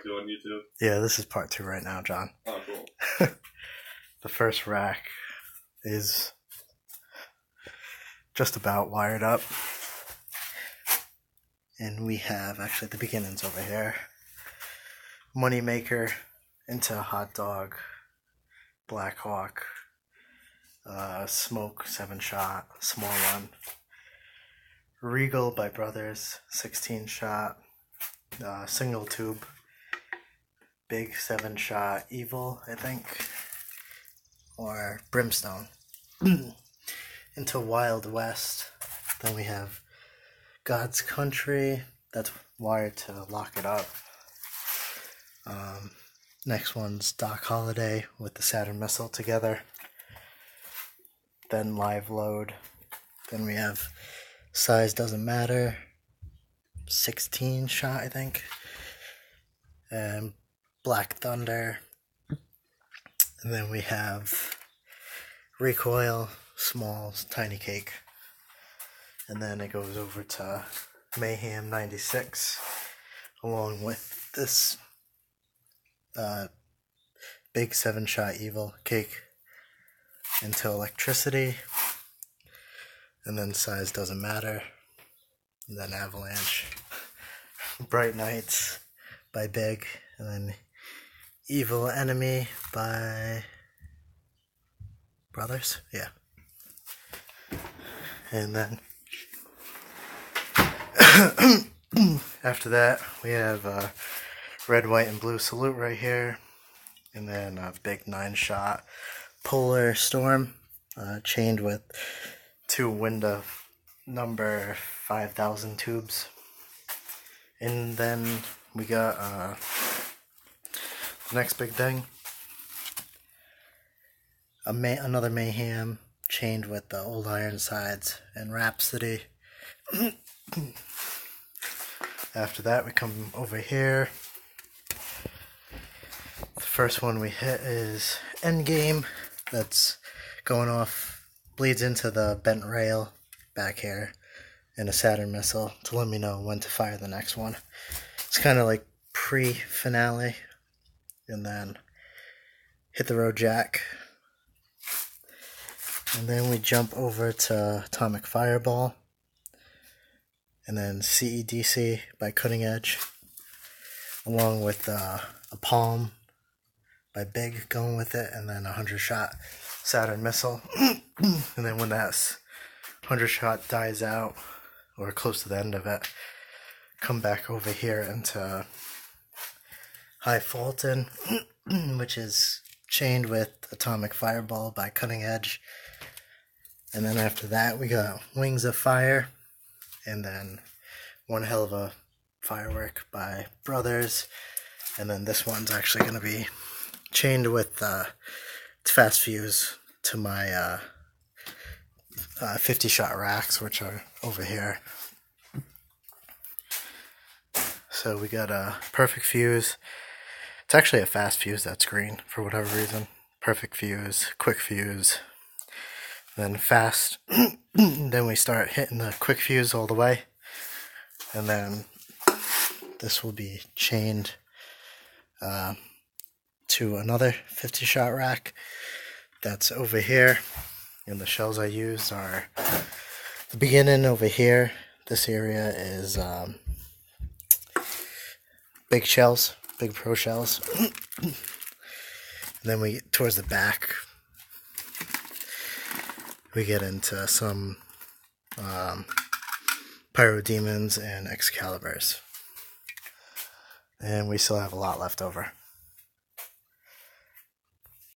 2 on YouTube? Yeah, this is part 2 right now, John. Oh, cool. The first rack is just about wired up. And we have, actually, the beginnings over here. Moneymaker into hot dog, Black Hawk, Smoke 7-shot, small one. Regal by Brothers, 16-shot, single tube. Big 7-shot Evil, I think, or Brimstone. Into Wild West. Then we have God's Country, that's wired to lock it up. Next one's Doc Holiday with the Saturn Missile together. Then Live Load. Then we have Size Doesn't Matter, 16-shot, I think. And Black Thunder. And then we have Recoil, small, tiny cake. And then it goes over to Mayhem 96, along with this big 7-shot Evil cake into Electricity. And then Size Doesn't Matter. And then Avalanche. Bright Nights by Big. And then Evil Enemy by Brothers. Yeah. And then after that, we have Red, White, and Blue Salute right here. And then a big 9-shot Polar Storm, chained with 2 Winda number 5000 tubes. And then we got the next big thing, another Mayhem chained with the Old Ironsides and Rhapsody. After that, we come over here. The first one we hit is Endgame. That's going off, bleeds into the bent rail back here, and a Saturn Missile to let me know when to fire the next one. It's kind of like pre-finale. And then Hit the Road Jack. And then we jump over to Atomic Fireball. And then CEDC by Cutting Edge. Along with a Palm by Big going with it. And then a 100-shot Saturn Missile. And then when that 100-shot dies out, or close to the end of it, come back over here into High Fulton, which is chained with Atomic Fireball by Cutting Edge. And then after that, we got Wings of Fire, and then One Hell of a Firework by Brothers. And then this one's actually going to be chained with Fast Fuse to my 50-shot racks, which are over here. So we got a Perfect Fuse. It's actually a fast fuse that's green for whatever reason. Perfect Fuse, Quick Fuse, then fast. Then we start hitting the Quick Fuse all the way. And then this will be chained to another 50-shot rack that's over here. And the shells I used are the beginning over here. This area is big shells. Big Pro shells. And then we get towards the back, we get into some Pyro Demons and Excaliburs. And we still have a lot left over.